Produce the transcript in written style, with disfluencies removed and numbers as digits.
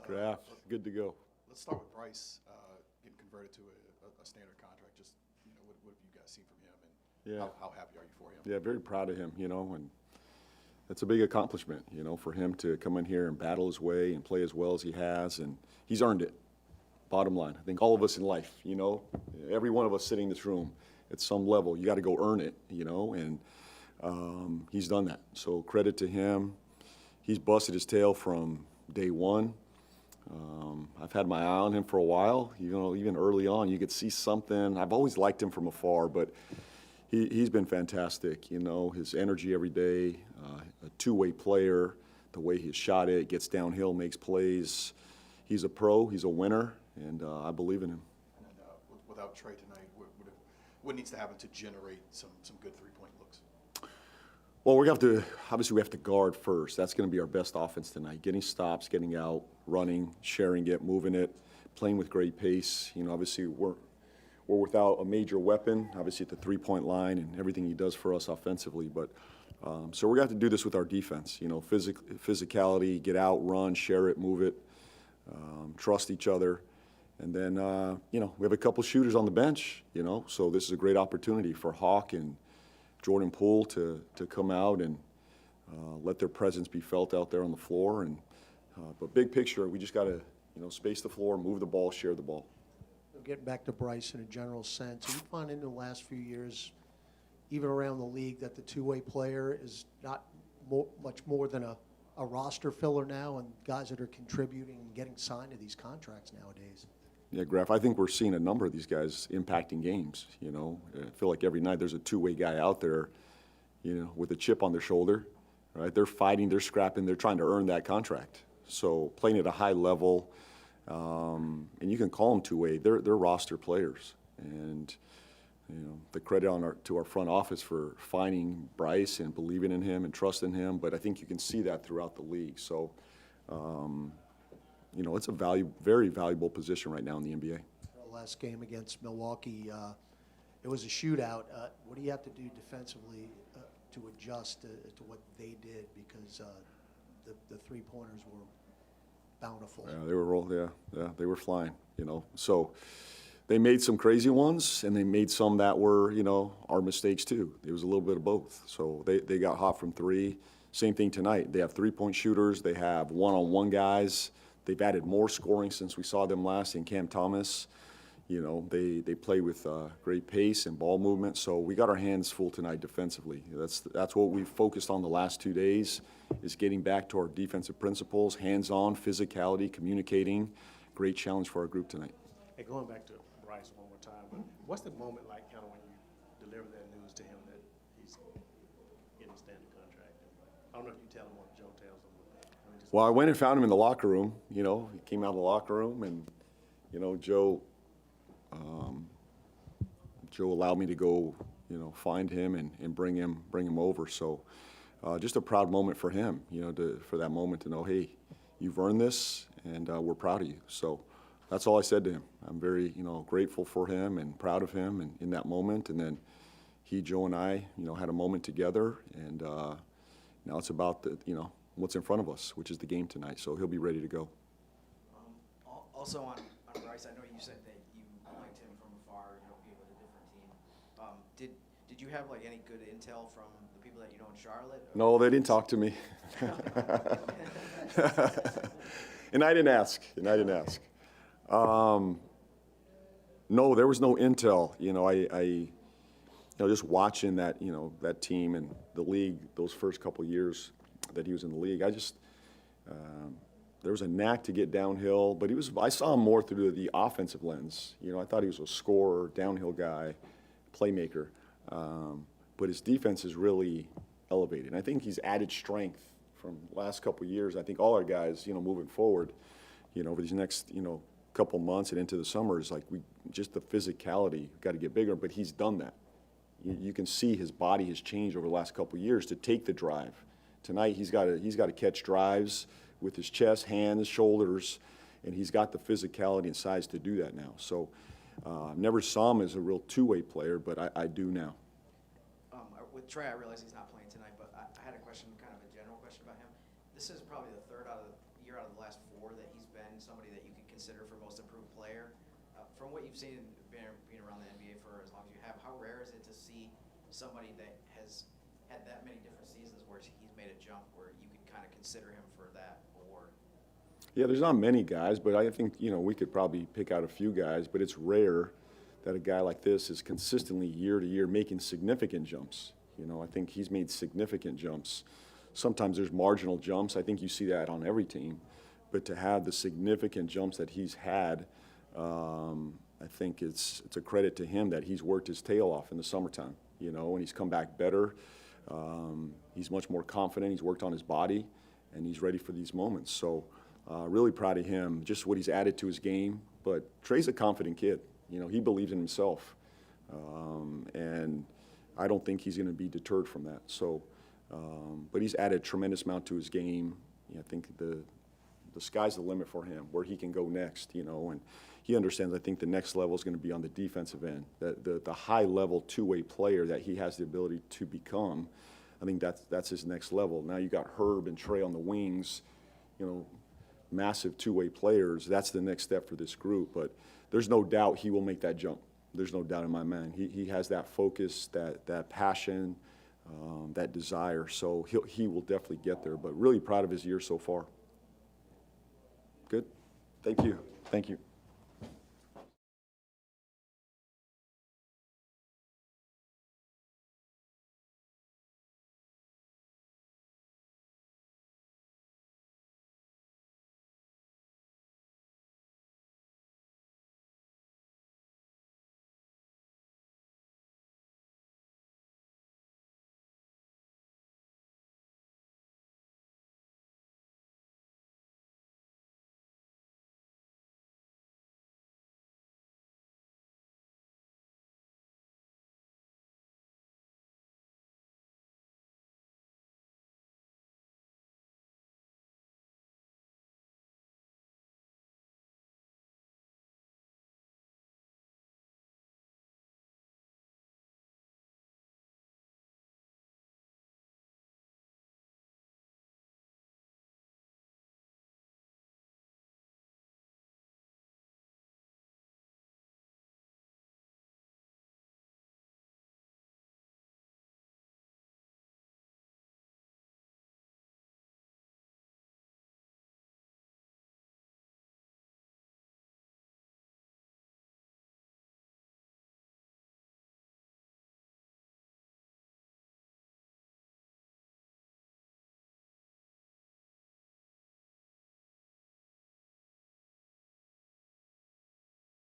Graph, good to go. Let's start with Bryce getting converted to a standard contract. Just what have you guys seen from him, and how happy are you for him? Yeah, very proud of him, and that's a big accomplishment, for him to come in here and battle his way and play as well as he has, and he's earned it. Bottom line, I think all of us in life, every one of us sitting in this room, at some level, you got to go earn it, and he's done that. So credit to him. He's busted his tail from day one. I've had my eye on him for a while. Even early on, you could see something. I've always liked him from afar, but he's been fantastic. His energy every day, a two-way player, the way he shot it, gets downhill, makes plays. He's a pro. He's a winner, and I believe in him. And without Trey tonight, what needs to happen to generate some good three-point looks? Well, we have to guard first. That's going to be our best offense tonight. Getting stops, getting out, running, sharing it, moving it, playing with great pace. Obviously we're without a major weapon, obviously at the three-point line and everything he does for us offensively. But so we're going to have to do this with our defense. Physicality, get out, run, share it, move it, trust each other. And then, we have a couple shooters on the bench, so this is a great opportunity for Hawk and Jordan Poole to come out and let their presence be felt out there on the floor. But big picture, we just got to, space the floor, move the ball, share the ball. Getting back to Bryce in a general sense, you find in the last few years, even around the league, that the two-way player is not much more than a roster filler now, and guys that are contributing and getting signed to these contracts nowadays. Yeah, Graf, I think we're seeing a number of these guys impacting games. I feel like every night there's a two-way guy out there, with a chip on their shoulder, right? They're fighting, they're scrapping, they're trying to earn that contract. So playing at a high level, and you can call them two-way. They're roster players, and the credit to our front office for finding Bryce and believing in him and trusting him. But I think you can see that throughout the league. So. It's a very valuable position right now in the NBA. The last game against Milwaukee, it was a shootout. What do you have to do defensively to adjust to what they did, because the three-pointers were bountiful? Yeah, they were they were flying. So they made some crazy ones, and they made some that were our mistakes too. It was a little bit of both. So they got hot from three. Same thing tonight. They have three-point shooters. They have one-on-one guys. They've added more scoring since we saw them last in Cam Thomas. They play with great pace and ball movement. So we got our hands full tonight defensively. That's what we've focused on the last 2 days, is getting back to our defensive principles, hands-on, physicality, communicating. Great challenge for our group tonight. Hey, going back to Bryce one more time, but what's the moment like kind of when you deliver that news to him that he's getting a standard contract? I don't know if you tell him what Joe tells him. Well, I went and found him in the locker room. He came out of the locker room, and Joe allowed me to go, find him and bring him over. So, just a proud moment for him, for that moment to know, hey, you've earned this, and we're proud of you. So, that's all I said to him. I'm very, grateful for him and proud of him, and in that moment. And then Joe, and I, had a moment together, and now it's about what's in front of us, which is the game tonight. So he'll be ready to go. Also on Bryce, I know you said that you liked him from afar, being with a different team. Did you have any good intel from the people that you know in Charlotte? Or? No, they didn't talk to me. And I didn't ask. No, there was no intel. I just watching that, that team and the league those first couple years that he was in the league. There was a knack to get downhill, but I saw him more through the offensive lens. I thought he was a scorer, downhill guy, playmaker. But his defense is really elevated. And I think he's added strength from the last couple years. I think all our guys, moving forward, over these next, couple months and into the summer is just the physicality got to get bigger, but he's done that. You can see his body has changed over the last couple years to take the drive. Tonight he's got to catch drives with his chest, hands, shoulders, and he's got the physicality and size to do that now. So never saw him as a real two-way player, but I do now. With Trey, I realize he's not playing tonight, but I had a question, kind of a general question about him. This is probably the third year out of the last 4 that he's been somebody that you could consider for most improved player. From what you've seen, being around the NBA for as long as you have, how rare is it to see somebody that has had that many different seasons where he's made a jump where you could kind of consider him for that award? Yeah, there's not many guys, but I think, we could probably pick out a few guys, but it's rare that a guy like this is consistently year to year making significant jumps. I think he's made significant jumps. Sometimes there's marginal jumps. I think you see that on every team. But to have the significant jumps that he's had, I think it's a credit to him that he's worked his tail off in the summertime, and he's come back better. He's much more confident. He's worked on his body, and he's ready for these moments. So really proud of him, just what he's added to his game. But Trey's a confident kid. He believes in himself. And I don't think he's going to be deterred from that. So, but he's added a tremendous amount to his game. I think the sky's the limit for him, where he can go next, and he understands, I think, the next level is going to be on the defensive end. The high-level two-way player that he has the ability to become, I think that's his next level. Now you got Herb and Trey on the wings, massive two-way players. That's the next step for this group. But there's no doubt he will make that jump. There's no doubt in my mind. He has that focus, that passion, that desire. So he will definitely get there. But really proud of his year so far. Good. Thank you. Thank you.